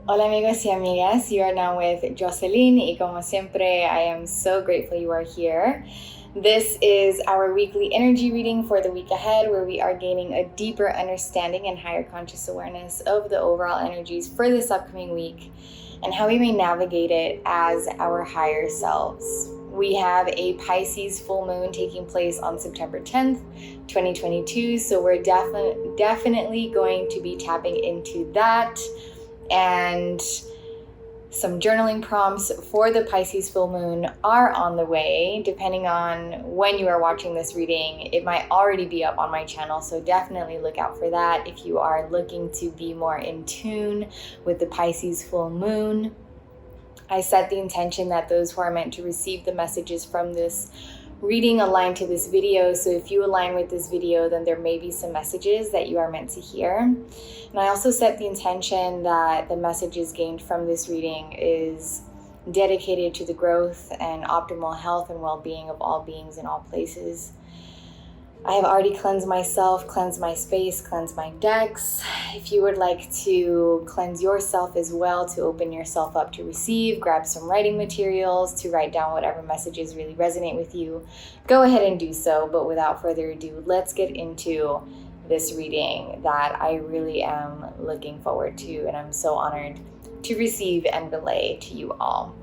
Hola amigos y amigas, you are now with Jocelyn y como siempre, I am so grateful you are here. This is our weekly energy reading for the week ahead where we are gaining a deeper understanding and higher conscious awareness of the overall energies for this upcoming week and how we may navigate it as our higher selves. We have a Pisces full moon taking place on September 10th, 2022, so we're definitely going to be tapping into that. And some journaling prompts for the Pisces full moon are on the way. Depending on when you are watching this reading, it might already be up on my channel, so definitely look out for that if you are looking to be more in tune with the Pisces full moon. I set the intention that those who are meant to receive the messages from this reading align to this video. So if you align with this video, then there may be some messages that you are meant to hear. And I also set the intention that the messages gained from this reading is dedicated to the growth and optimal health and well-being of all beings in all places. I have already cleansed myself, cleansed my space, cleansed my decks. If you would like to cleanse yourself as well, to open yourself up to receive, grab some writing materials to write down whatever messages really resonate with you, go ahead and do so. But without further ado, let's get into this reading that I really am looking forward to, and I'm so honored to receive and relay to you all.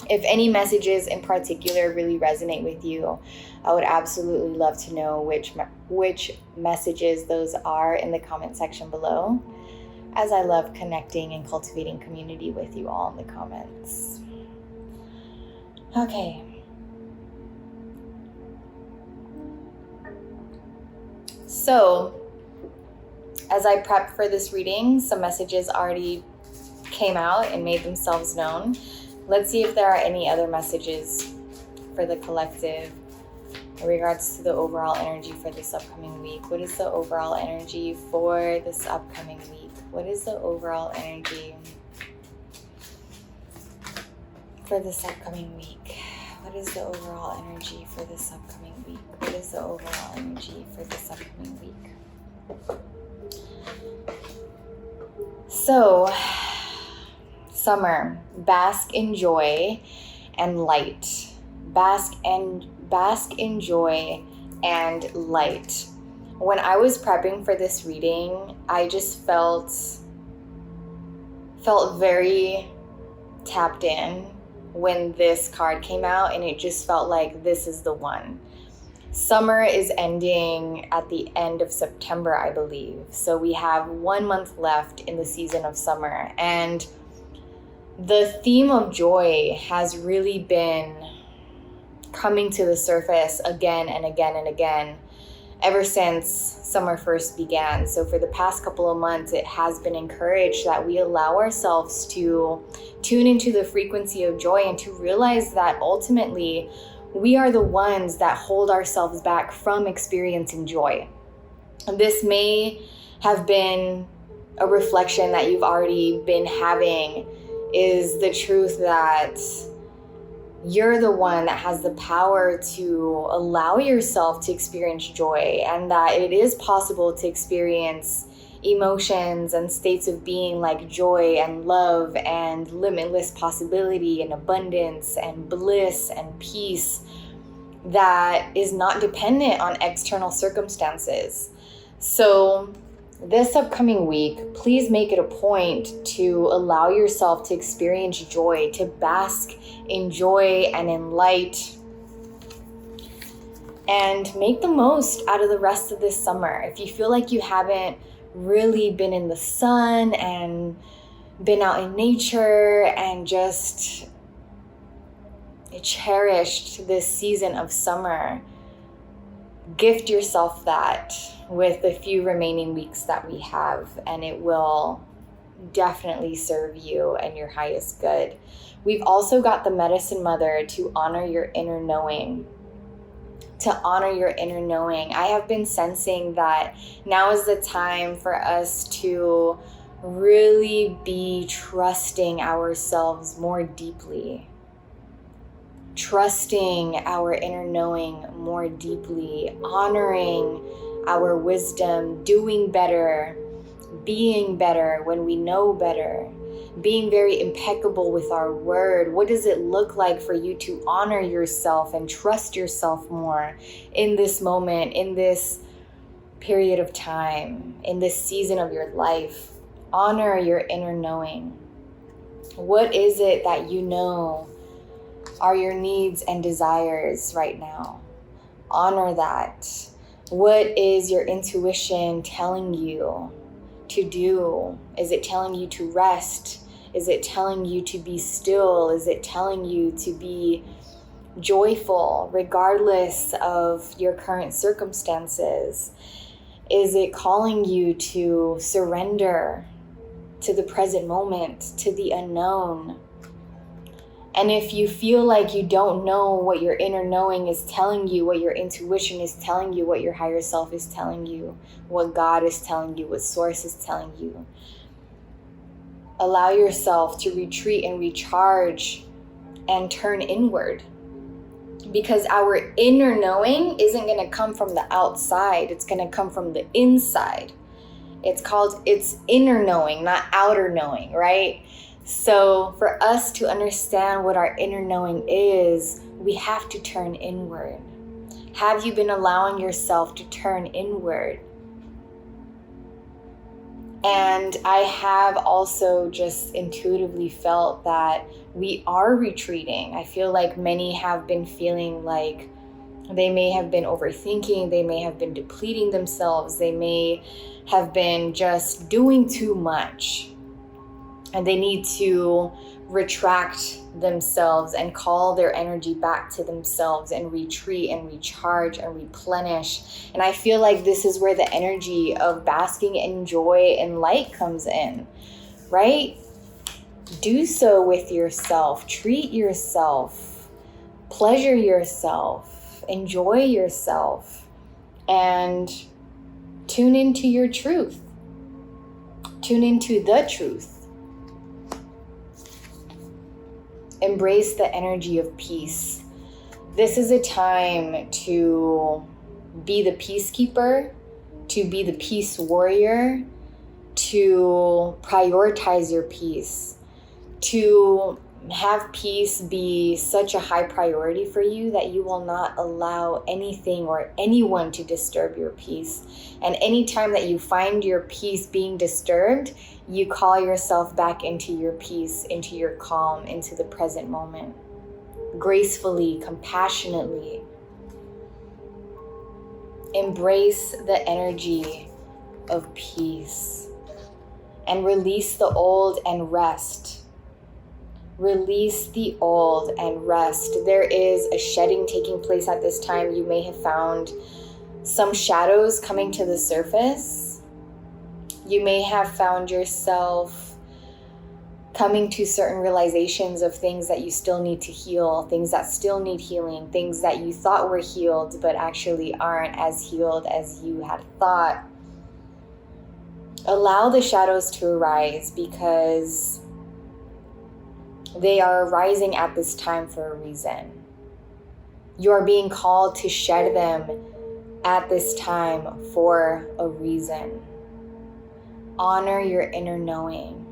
If any messages in particular really resonate with you, I would absolutely love to know which messages those are in the comment section below, as I love connecting and cultivating community with you all in the comments. Okay. So, as I prepped for this reading, some messages already came out and made themselves known. Let's see if there are any other messages for the collective in regards to the overall energy for this upcoming week. What is the overall energy for this upcoming week? What is the overall energy for this upcoming week? What is the overall energy for this upcoming week? What is the overall energy for this upcoming week? So, summer, bask in joy and light. Bask in joy and light. When I was prepping for this reading, I just felt very tapped in when this card came out, and it just felt like this is the one. Summer is ending at the end of September, I believe. So we have 1 month left in the season of summer, and the theme of joy has really been coming to the surface again and again and again ever since summer first began. So for the past couple of months, it has been encouraged that we allow ourselves to tune into the frequency of joy and to realize that ultimately we are the ones that hold ourselves back from experiencing joy. This may have been a reflection that you've already been having, is the truth that you're the one that has the power to allow yourself to experience joy, and that it is possible to experience emotions and states of being like joy and love and limitless possibility and abundance and bliss and peace that is not dependent on external circumstances. So this upcoming week, please make it a point to allow yourself to experience joy, to bask in joy and in light, and make the most out of the rest of this summer. If you feel like you haven't really been in the sun and been out in nature and just cherished this season of summer, gift yourself that with the few remaining weeks that we have, and it will definitely serve you and your highest good. We've also got the medicine mother to honor your inner knowing. I have been sensing that now is the time for us to really be trusting ourselves more deeply. Trusting our inner knowing more deeply, honoring our wisdom, doing better, being better when we know better, being very impeccable with our word. What does it look like for you to honor yourself and trust yourself more in this moment, in this period of time, in this season of your life? Honor your inner knowing. What is it that you know are your needs and desires right now? Honor that. What is your intuition telling you to do? Is it telling you to rest? Is it telling you to be still? Is it telling you to be joyful regardless of your current circumstances? Is it calling you to surrender to the present moment, to the unknown? And if you feel like you don't know what your inner knowing is telling you, what your intuition is telling you, what your higher self is telling you, what God is telling you, what Source is telling you, allow yourself to retreat and recharge and turn inward. Because our inner knowing isn't going to come from the outside. It's going to come from the inside. It's inner knowing, not outer knowing, right? So for us to understand what our inner knowing is, we have to turn inward. Have you been allowing yourself to turn inward? And I have also just intuitively felt that we are retreating. I feel like many have been feeling like they may have been overthinking, they may have been depleting themselves, they may have been just doing too much. And they need to retract themselves and call their energy back to themselves and retreat and recharge and replenish. And I feel like this is where the energy of basking in joy and light comes in, right? Do so with yourself. Treat yourself. Pleasure yourself. Enjoy yourself. And tune into your truth. Tune into the truth. Embrace the energy of peace. This is a time to be the peacekeeper, to be the peace warrior, to prioritize your peace, to have peace be such a high priority for you that you will not allow anything or anyone to disturb your peace. And anytime that you find your peace being disturbed, you call yourself back into your peace, into your calm, into the present moment. Gracefully, compassionately. Embrace the energy of peace and release the old and rest. Release the old and rest. There is a shedding taking place at this time. You may have found some shadows coming to the surface. You may have found yourself coming to certain realizations of things that you still need to heal, things that still need healing, things that you thought were healed but actually aren't as healed as you had thought. Allow the shadows to arise because they are arising at this time for a reason. You are being called to shed them at this time for a reason. Honor your inner knowing.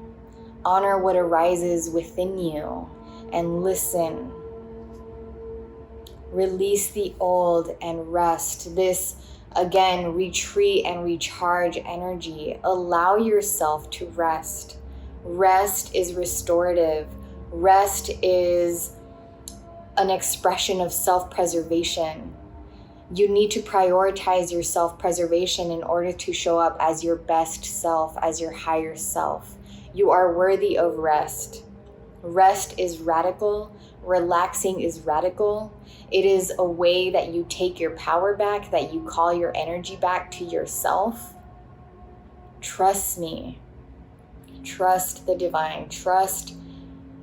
Honor what arises within you and listen. Release the old and rest. This, again, retreat and recharge energy. Allow yourself to rest. Rest is restorative. Rest is an expression of self-preservation. You need to prioritize your self-preservation in order to show up as your best self, as your higher self. You are worthy of rest. Rest is radical. Relaxing is radical. It is a way that you take your power back, that you call your energy back to yourself. Trust me. Trust the divine. Trust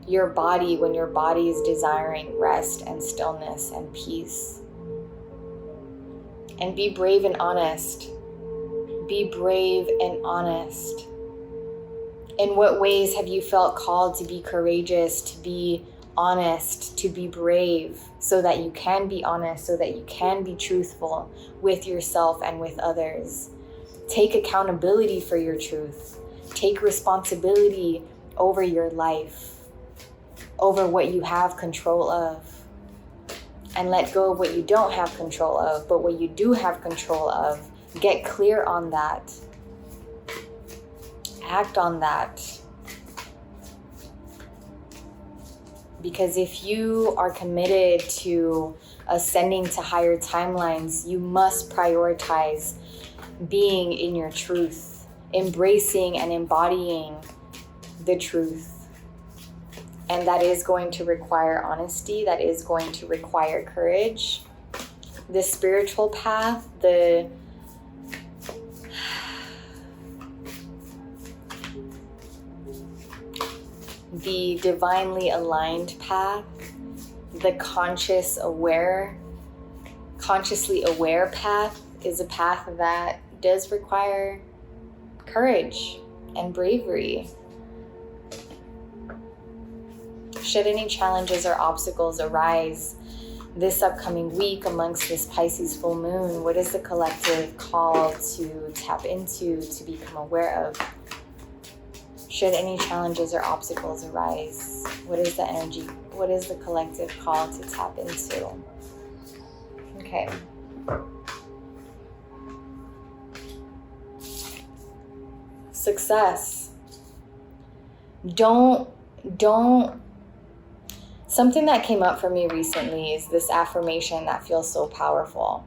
your body when your body is desiring rest and stillness and peace. And be brave and honest. Be brave and honest. In what ways have you felt called to be courageous, to be honest, to be brave, so that you can be honest, so that you can be truthful with yourself and with others? Take accountability for your truth. Take responsibility over your life, over what you have control of, and let go of what you don't have control of. But what you do have control of, get clear on that. Act on that. Because if you are committed to ascending to higher timelines, you must prioritize being in your truth, embracing and embodying the truth. And that is going to require honesty. That is going to require courage. The spiritual path, the divinely aligned path, the consciously aware path is a path that does require courage and bravery. Should any challenges or obstacles arise this upcoming week amongst this Pisces full moon, what is the collective call to tap into, to become aware of? Should any challenges or obstacles arise, what is the energy? What is the collective call to tap into? Okay. Success. Don't. Something that came up for me recently is this affirmation that feels so powerful.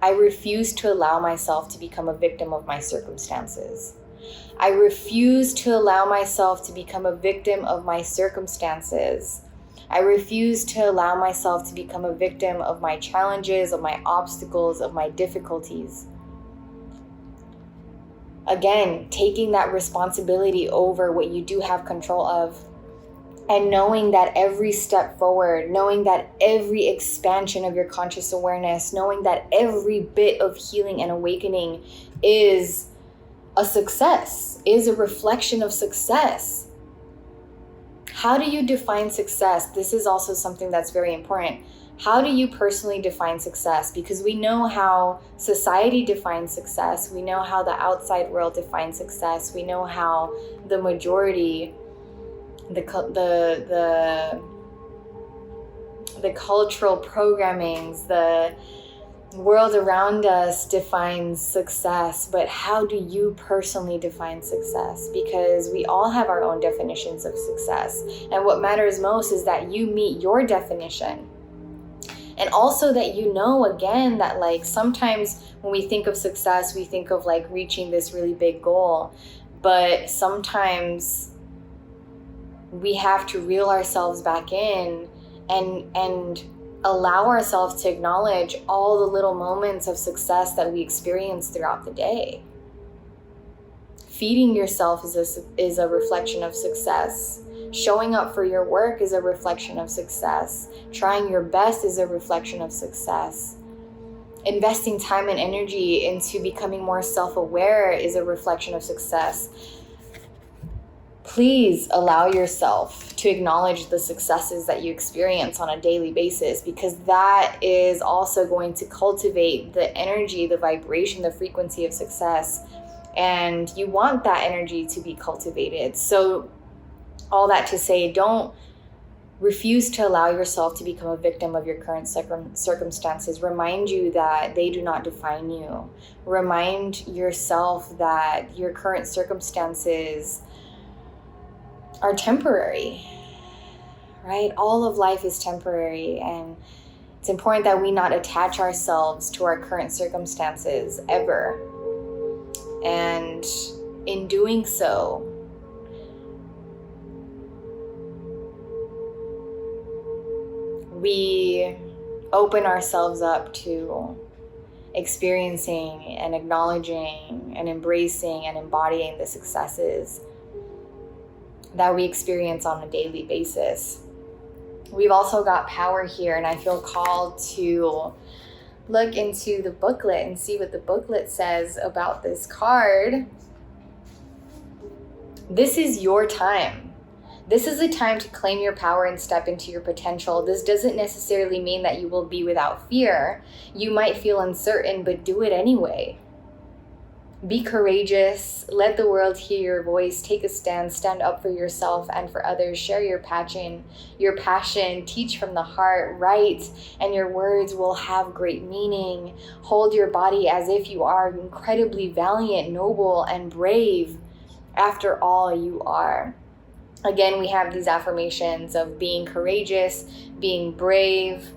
I refuse to allow myself to become a victim of my circumstances. I refuse to allow myself to become a victim of my circumstances. I refuse to allow myself to become a victim of my challenges, of my obstacles, of my difficulties. Again, taking that responsibility over what you do have control of, and knowing that every step forward, knowing that every expansion of your conscious awareness, knowing that every bit of healing and awakening is a success, is a reflection of success. How do you define success? This is also something that's very important. How do you personally define success? Because we know how society defines success. We know how the outside world defines success. We know how the majority, the cultural programmings, the world around us defines success. But how do you personally define success? Because we all have our own definitions of success. And what matters most is that you meet your definition. And also that you know, again, that like sometimes when we think of success, we think of like reaching this really big goal. But sometimes we have to reel ourselves back in and allow ourselves to acknowledge all the little moments of success that we experience throughout the day. Feeding yourself is a reflection of success. Showing up for your work is a reflection of success. Trying your best is a reflection of success. Investing time and energy into becoming more self-aware is a reflection of success. Please allow yourself to acknowledge the successes that you experience on a daily basis, because that is also going to cultivate the energy, the vibration, the frequency of success. And you want that energy to be cultivated. So all that to say, don't refuse to allow yourself to become a victim of your current circumstances. Remind you that they do not define you. Remind yourself that your current circumstances are temporary, right? All of life is temporary, and it's important that we not attach ourselves to our current circumstances ever. And in doing so, we open ourselves up to experiencing and acknowledging and embracing and embodying the successes that we experience on a daily basis. We've also got power here, and I feel called to look into the booklet and see what the booklet says about this card. This is your time. This is a time to claim your power and step into your potential. This doesn't necessarily mean that you will be without fear. You might feel uncertain, but do it anyway. Be courageous. Let the world hear your voice. Take a stand. Stand up for yourself and for others. Share your passion. Teach from the heart. Write, and your words will have great meaning. Hold your body as if you are incredibly valiant, noble, and brave. After all, you are. Again, we have these affirmations of being courageous, being brave,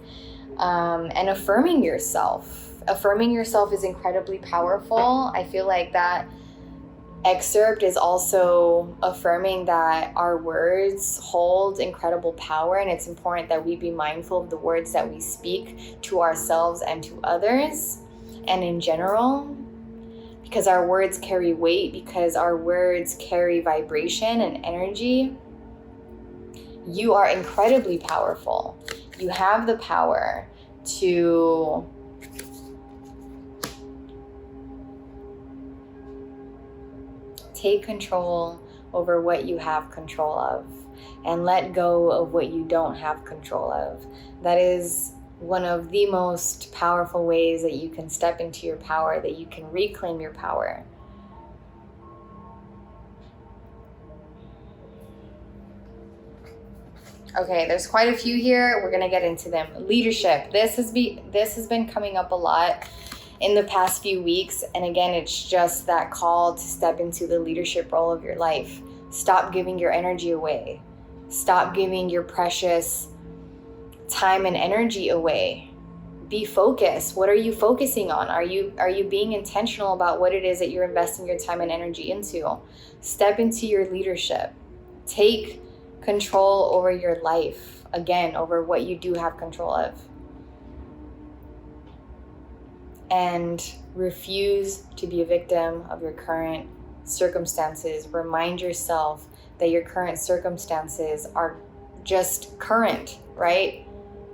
and affirming yourself. Affirming yourself is incredibly powerful. I feel like that excerpt is also affirming that our words hold incredible power, and it's important that we be mindful of the words that we speak to ourselves and to others and in general, because our words carry weight, because our words carry vibration and energy. You are incredibly powerful. You have the power to take control over what you have control of and let go of what you don't have control of. That is one of the most powerful ways that you can step into your power, that you can reclaim your power. Okay, there's quite a few here. We're gonna get into them. Leadership. This has been coming up a lot in the past few weeks. And again, it's just that call to step into the leadership role of your life. Stop giving your energy away. Stop giving your precious time and energy away. Be focused. What are you focusing on? Are you being intentional about what it is that you're investing your time and energy into? Step into your leadership. Take control over your life. Again, over what you do have control of. And refuse to be a victim of your current circumstances. Remind yourself that your current circumstances are just current, right?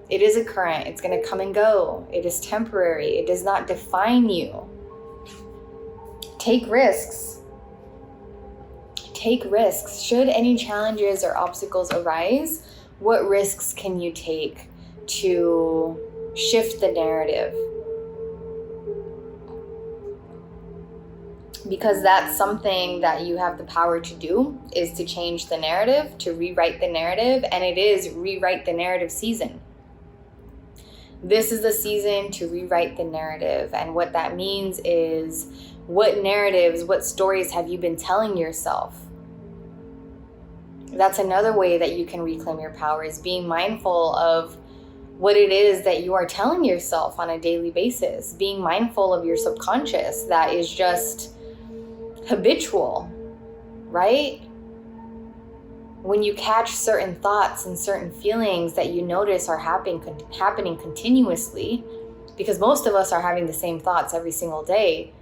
It is a current. It's going to come and go. It is temporary. It does not define you. Take risks. Take risks. Should any challenges or obstacles arise, what risks can you take to shift the narrative? Because that's something that you have the power to do, is to change the narrative, to rewrite the narrative, and it is rewrite the narrative season. This is the season to rewrite the narrative, and what that means is what narratives, what stories have you been telling yourself? That's another way that you can reclaim your power, is being mindful of what it is that you are telling yourself on a daily basis, being mindful of your subconscious that is just habitual, right? When you catch certain thoughts and certain feelings that you notice are happening continuously, because most of us are having the same thoughts every single day,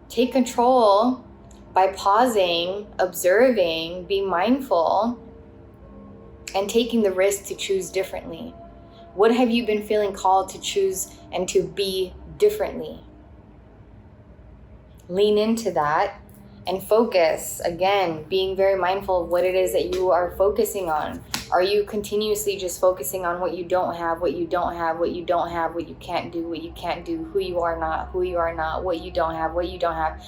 take control by pausing, observing, being mindful, and taking the risk to choose differently. What have you been feeling called to choose and to be differently? Lean into that and focus. Again, being very mindful of what it is that you are focusing on. Are you continuously just focusing on what you don't have, what you don't have, what you don't have, what you can't do, what you can't do, who you are not, what you don't have, what you don't have?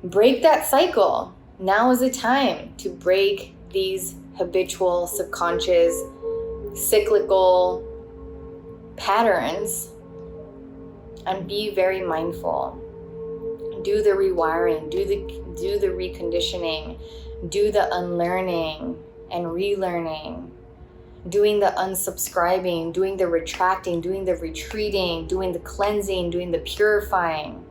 Break that cycle. Now is the time to break these habitual, subconscious, cyclical patterns and be very mindful. Do the rewiring, do the reconditioning, do the unlearning and relearning, doing the unsubscribing, doing the retracting, doing the retreating, doing the cleansing, doing the purifying.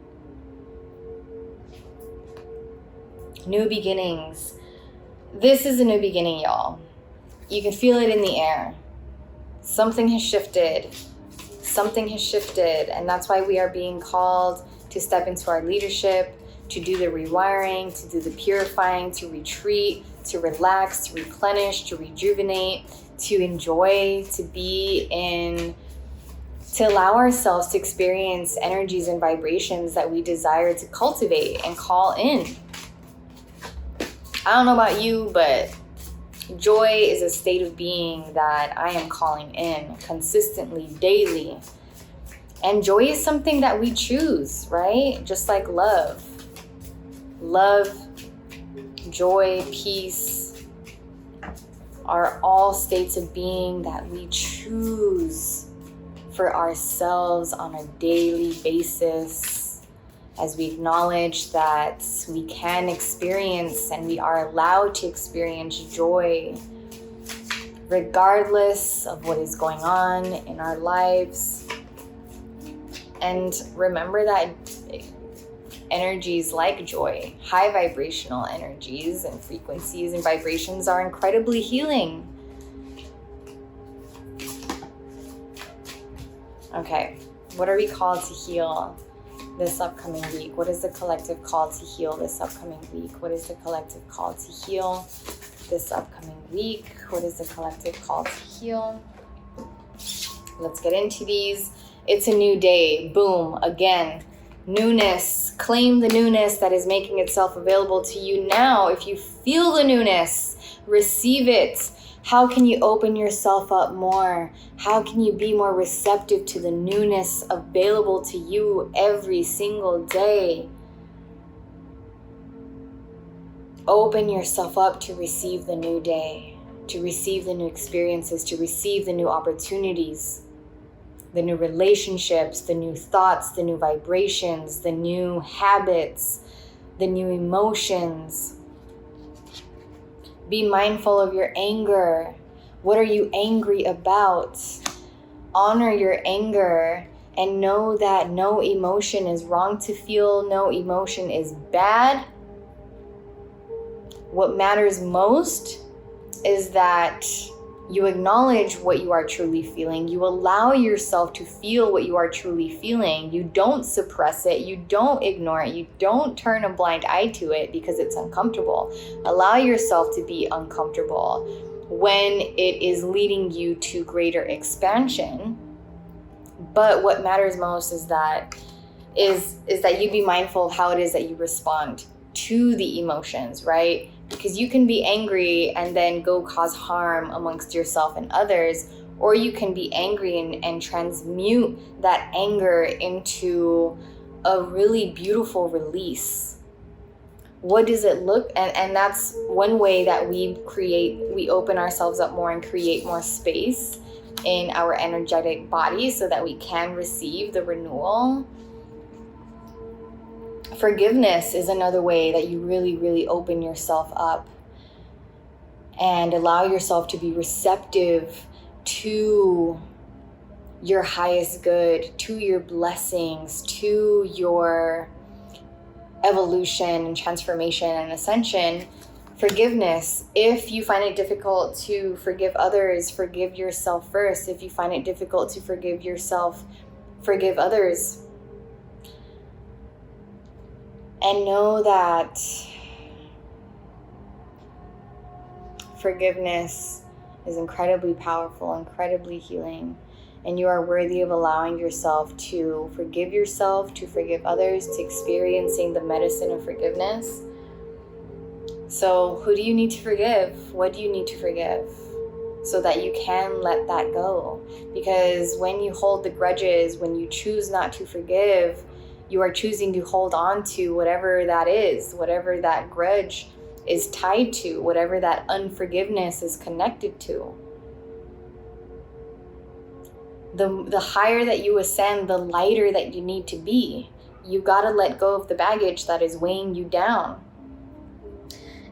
New beginnings. This is a new beginning, y'all. You can feel it in the air. Something has shifted. Something has shifted, and that's why we are being called to step into our leadership, to do the rewiring, to do the purifying, to retreat, to relax, to replenish, to rejuvenate, to enjoy, to allow ourselves to experience energies and vibrations that we desire to cultivate and call in. I don't know about you, but joy is a state of being that I am calling in consistently, daily. And joy is something that we choose, right? Just like love. Love, joy, peace are all states of being that we choose for ourselves on a daily basis, as we acknowledge that we can experience and we are allowed to experience joy regardless of what is going on in our lives. And remember that energies like joy, high vibrational energies and frequencies and vibrations, are incredibly healing. Okay, what are we called to heal this upcoming week? What is the collective call to heal this upcoming week? What is the collective call to heal this upcoming week? What is the collective call to heal? Let's get into these. It's a new day. Boom. Again, newness. Claim the newness that is making itself available to you now. If you feel the newness, receive it. How can you open yourself up more? How can you be more receptive to the newness available to you every single day? Open yourself up to receive the new day, to receive the new experiences, to receive the new opportunities, the new relationships, the new thoughts, the new vibrations, the new habits, the new emotions. Be mindful of your anger. What are you angry about? Honor your anger and know that no emotion is wrong to feel, no emotion is bad. What matters most is that you acknowledge what you are truly feeling. You allow yourself to feel what you are truly feeling. You don't suppress it. You don't ignore it. You don't turn a blind eye to it because it's uncomfortable. Allow yourself to be uncomfortable when it is leading you to greater expansion. But what matters most is that you be mindful of how it is that you respond to the emotions, right? Because you can be angry and then go cause harm amongst yourself and others, or you can be angry and transmute that anger into a really beautiful release. What does it look, and that's one way that we open ourselves up more and create more space in our energetic body so that we can receive the renewal. Forgiveness is another way that you really, really open yourself up and allow yourself to be receptive to your highest good, to your blessings, to your evolution and transformation and ascension. Forgiveness. If you find it difficult to forgive others, forgive yourself first. If you find it difficult to forgive yourself, forgive others. And know that forgiveness is incredibly powerful, incredibly healing, and you are worthy of allowing yourself to forgive yourself, to forgive others, to experiencing the medicine of forgiveness. So who do you need to forgive? What do you need to forgive? So that you can let that go. Because when you hold the grudges, when you choose not to forgive, you are choosing to hold on to whatever that is, whatever that grudge is tied to, whatever that unforgiveness is connected to. The higher that you ascend, the lighter that you need to be. You gotta let go of the baggage that is weighing you down.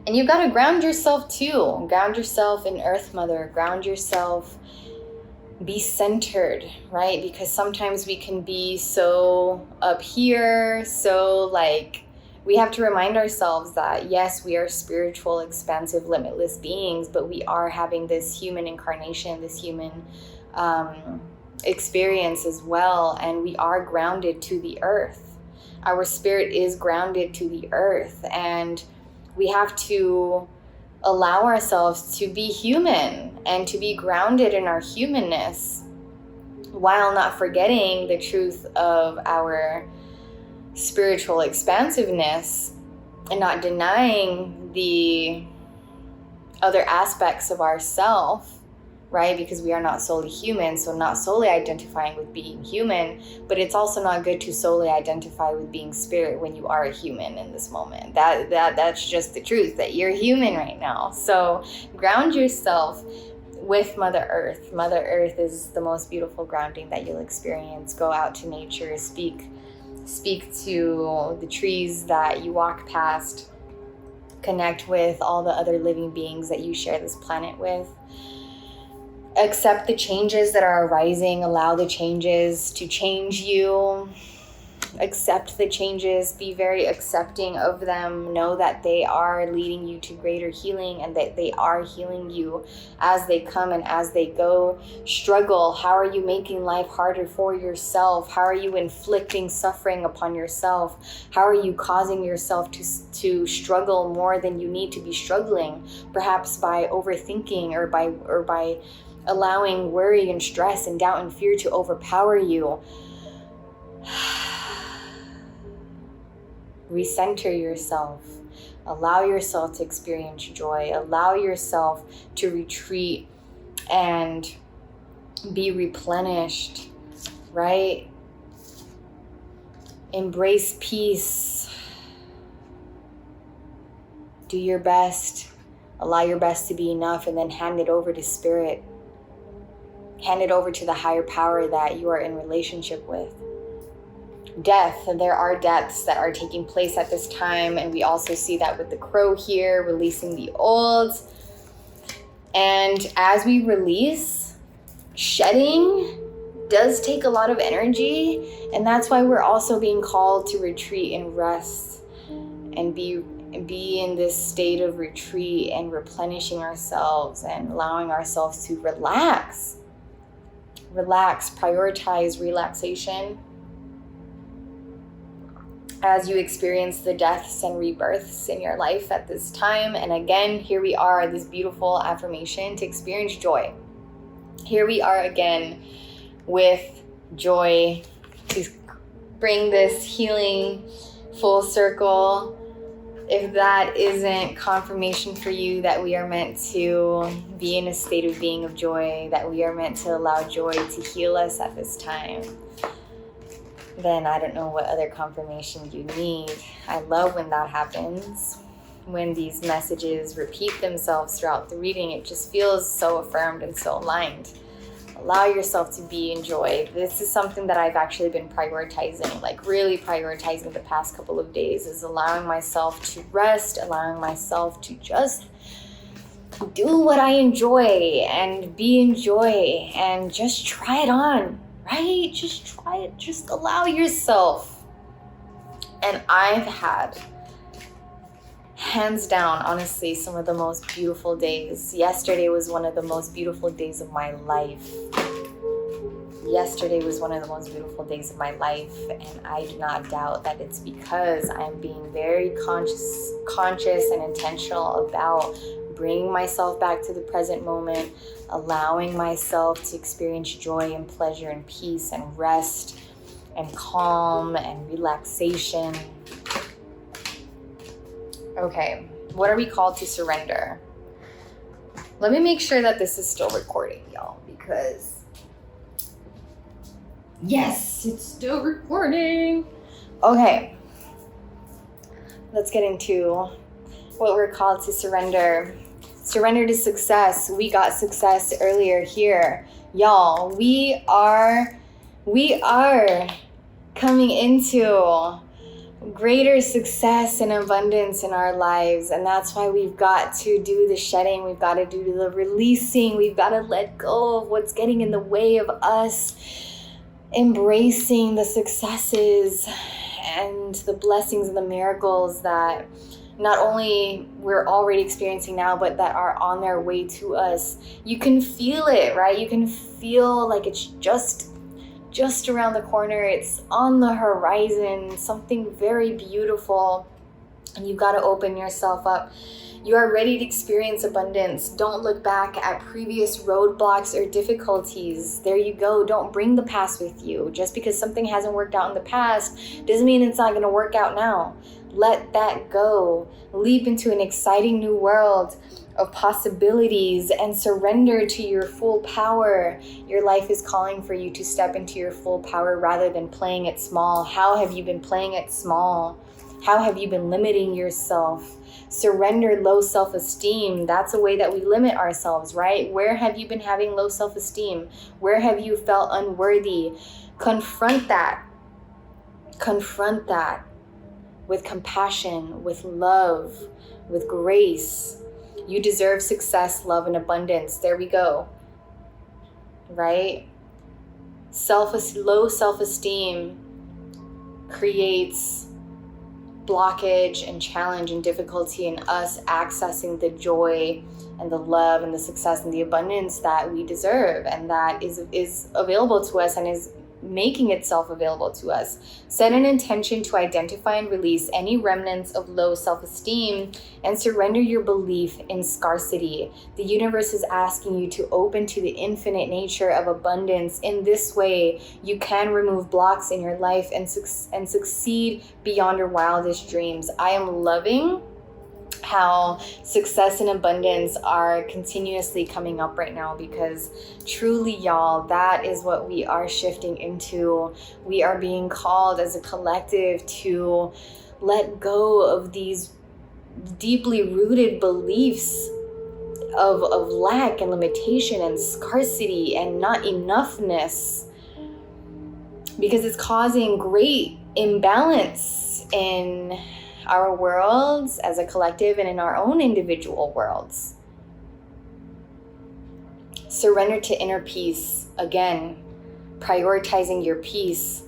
And you gotta ground yourself too. Ground yourself in Earth Mother. Ground yourself. Be centered, right? Because sometimes we can be so up here, so we have to remind ourselves that yes, we are spiritual, expansive, limitless beings, but we are having this human incarnation, this human experience as well, and we are grounded to the earth. Our spirit is grounded to the earth, and we have to allow ourselves to be human and to be grounded in our humanness while not forgetting the truth of our spiritual expansiveness and not denying the other aspects of ourself right? Because we are not solely human, so not solely identifying with being human, but it's also not good to solely identify with being spirit when you are a human in this moment. That's just the truth, that you're human right now. So ground yourself with Mother Earth. Mother Earth is the most beautiful grounding that you'll experience. Go out to nature, speak to the trees that you walk past, connect with all the other living beings that you share this planet with. Accept the changes that are arising. Allow the changes to change you. Accept the changes. Be very accepting of them. Know that they are leading you to greater healing and that they are healing you as they come and as they go. Struggle. How are you making life harder for yourself? How are you inflicting suffering upon yourself? How are you causing yourself to struggle more than you need to be struggling? Perhaps by overthinking or by allowing worry and stress and doubt and fear to overpower you. Recenter yourself. Allow yourself to experience joy. Allow yourself to retreat and be replenished, right? Embrace peace. Do your best. Allow your best to be enough, and then hand it over to spirit. Hand it over to the higher power that you are in relationship with. Death. There are deaths that are taking place at this time, and we also see that with the crow here, releasing the old. And as we release, shedding does take a lot of energy, and that's why we're also being called to retreat and rest and be in this state of retreat and replenishing ourselves and allowing ourselves to relax. Prioritize relaxation as you experience the deaths and rebirths in your life at this time. And again, here we are, this beautiful affirmation to experience joy. Here we are again with joy to bring this healing full circle. If that isn't confirmation for you that we are meant to be in a state of being of joy, that we are meant to allow joy to heal us at this time, then I don't know what other confirmation you need. I love when that happens. When these messages repeat themselves throughout the reading, it just feels so affirmed and so aligned. Allow yourself to be in joy. This is something that I've actually been prioritizing, like really prioritizing the past couple of days, is allowing myself to rest, allowing myself to just do what I enjoy and be in joy and just try it on, right? Just try it. Just allow yourself. And I've had, hands down, honestly, some of the most beautiful days. Yesterday was one of the most beautiful days of my life. Yesterday was one of the most beautiful days of my life, and I do not doubt that it's because I'm being very conscious and intentional about bringing myself back to the present moment, allowing myself to experience joy and pleasure and peace and rest and calm and relaxation. Okay, what are we called to surrender? Let me make sure that this is still recording, y'all, because yes, it's still recording. Okay, let's get into what we're called to surrender. Surrender to success. We got success earlier here. Y'all, we are coming into greater success and abundance in our lives, and that's why we've got to do the shedding, we've got to do the releasing, we've got to let go of what's getting in the way of us embracing the successes and the blessings and the miracles that not only we're already experiencing now, but that are on their way to us. You can feel it, right? You can feel like it's just around the corner. It's on the horizon, something very beautiful, and you've got to open yourself up. You are ready to experience abundance. Don't look back at previous roadblocks or difficulties. There you go. Don't bring the past with you. Just because something hasn't worked out in the past doesn't mean it's not going to work out now. Let that go. Leap into an exciting new world. of possibilities and surrender to your full power. Your life is calling for you to step into your full power rather than playing it small. How have you been playing it small? How have you been limiting yourself? Surrender low self-esteem. That's a way that we limit ourselves, right? Where have you been having low self-esteem? Where have you felt unworthy? Confront that. Confront that with compassion, with love, with grace. You deserve success, love, and abundance. There we go. Right? Low self-esteem creates blockage and challenge and difficulty in us accessing the joy and the love and the success and the abundance that we deserve and that is available to us and is making itself available to us. Set an intention to identify and release any remnants of low self-esteem and surrender your belief in scarcity. The universe is asking you to open to the infinite nature of abundance. In this way, you can remove blocks in your life and succeed beyond your wildest dreams. I am loving how success and abundance are continuously coming up right now, because truly, y'all, that is what we are shifting into. We are being called as a collective to let go of these deeply rooted beliefs of lack and limitation and scarcity and not enoughness, because it's causing great imbalance in our worlds as a collective and in our own individual worlds. Surrender to inner peace. Again, prioritizing your peace.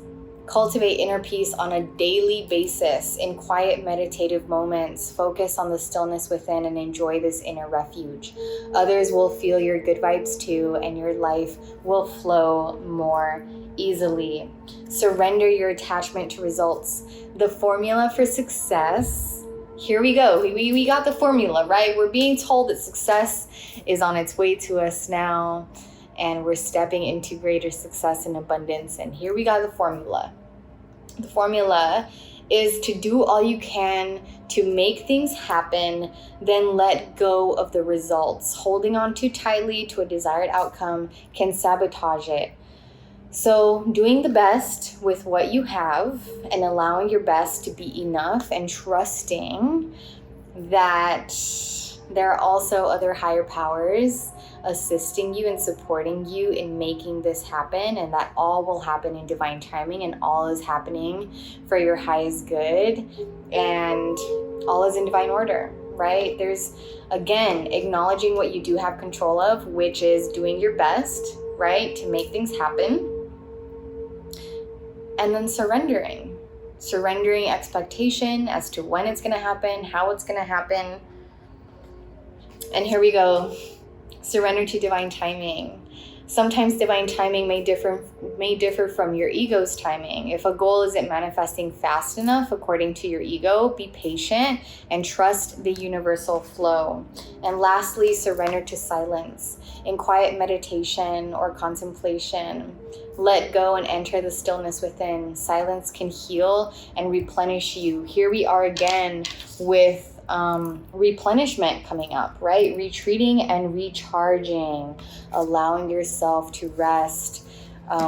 Cultivate inner peace on a daily basis in quiet meditative moments. Focus on the stillness within and enjoy this inner refuge. Others will feel your good vibes too, and your life will flow more easily. Surrender your attachment to results. The formula for success, here we go. We got the formula, right? We're being told that success is on its way to us now, and we're stepping into greater success and abundance. And here we got the formula. The formula is to do all you can to make things happen, then let go of the results. Holding on too tightly to a desired outcome can sabotage it. So doing the best with what you have and allowing your best to be enough and trusting that there are also other higher powers assisting you and supporting you in making this happen, and that all will happen in divine timing and all is happening for your highest good and all is in divine order, right? There's, again, acknowledging what you do have control of, which is doing your best, right, to make things happen. And then surrendering expectation as to when it's going to happen, how it's going to happen. And here we go. Surrender to divine timing. Sometimes divine timing may differ from your ego's timing. If a goal isn't manifesting fast enough according to your ego, be patient and trust the universal flow. And lastly, surrender to silence. In quiet meditation or contemplation, let go and enter the stillness within. Silence can heal and replenish you. Here we are again with replenishment coming up, right? Retreating and recharging, allowing yourself to rest.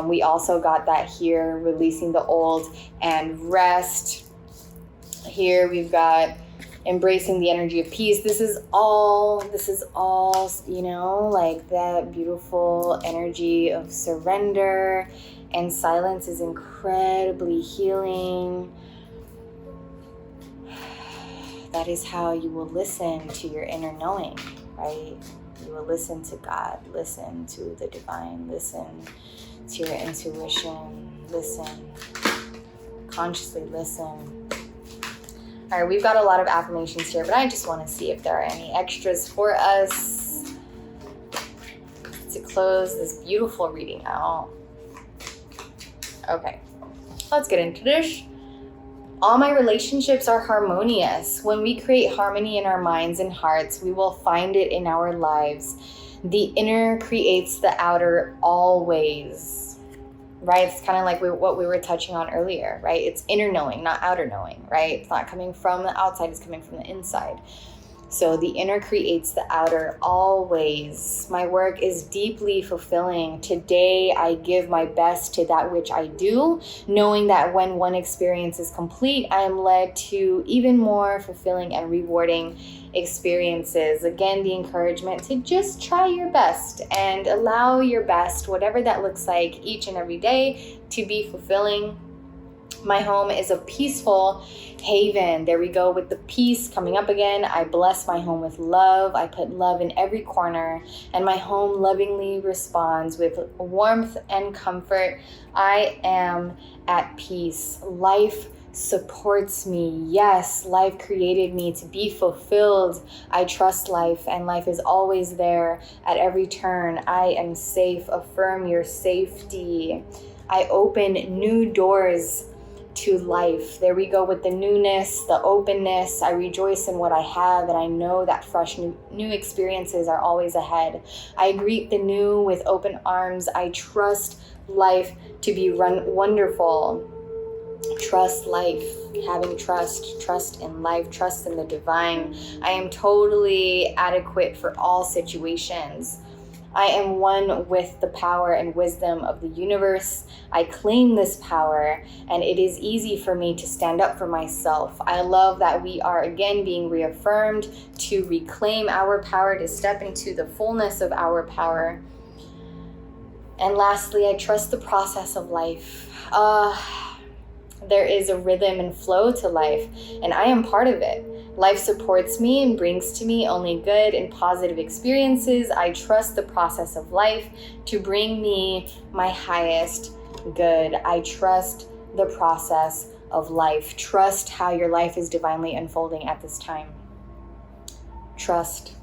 We also got that here, releasing the old and rest. Here we've got embracing the energy of peace. This is all, you know, like that beautiful energy of surrender, and silence is incredibly healing. That is how you will listen to your inner knowing, right? You will listen to God, listen to the divine, listen to your intuition, listen, consciously listen. All right, we've got a lot of affirmations here, but I just want to see if there are any extras for us to close this beautiful reading out. Okay, let's get into this. All my relationships are harmonious. When we create harmony in our minds and hearts, we will find it in our lives. The inner creates the outer always, right? It's kind of like what we were touching on earlier, right? It's inner knowing, not outer knowing, right? It's not coming from the outside, it's coming from the inside. So the inner creates the outer always. My work is deeply fulfilling. Today, I give my best to that which I do, knowing that when one experience is complete, I am led to even more fulfilling and rewarding experiences. Again, the encouragement to just try your best and allow your best, whatever that looks like, each and every day to be fulfilling. My home is a peaceful haven. There we go with the peace coming up again. I bless my home with love. I put love in every corner, and my home lovingly responds with warmth and comfort. I am at peace. Life supports me. Yes, life created me to be fulfilled. I trust life, and life is always there at every turn. I am safe. Affirm your safety. I open new doors to life. There we go with the newness, the openness. I rejoice in what I have, and I know that fresh new experiences are always ahead. I greet the new with open arms. I trust life to be wonderful. Trust life, having trust in life, trust in the divine. I am totally adequate for all situations. I am one with the power and wisdom of the universe. I claim this power, and it is easy for me to stand up for myself. I love that we are again being reaffirmed to reclaim our power, to step into the fullness of our power. And lastly, I trust the process of life. There is a rhythm and flow to life, and I am part of it. Life supports me and brings to me only good and positive experiences. I trust the process of life to bring me my highest good. I trust the process of life. Trust how your life is divinely unfolding at this time. Trust.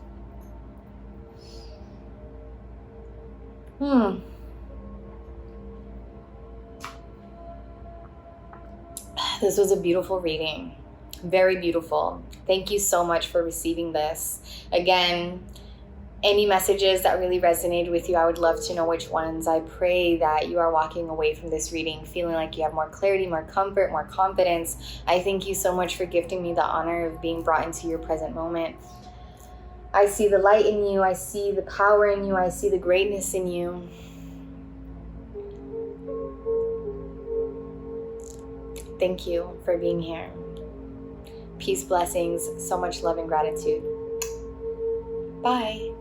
This was a beautiful reading. Very beautiful. Thank you so much for receiving this. Again, any messages that really resonated with you, I would love to know which ones. I pray that you are walking away from this reading feeling like you have more clarity, more comfort, more confidence. I thank you so much for gifting me the honor of being brought into your present moment. I see the light in you. I see the power in you. I see the greatness in you. Thank you for being here. Peace, blessings, so much love and gratitude. Bye.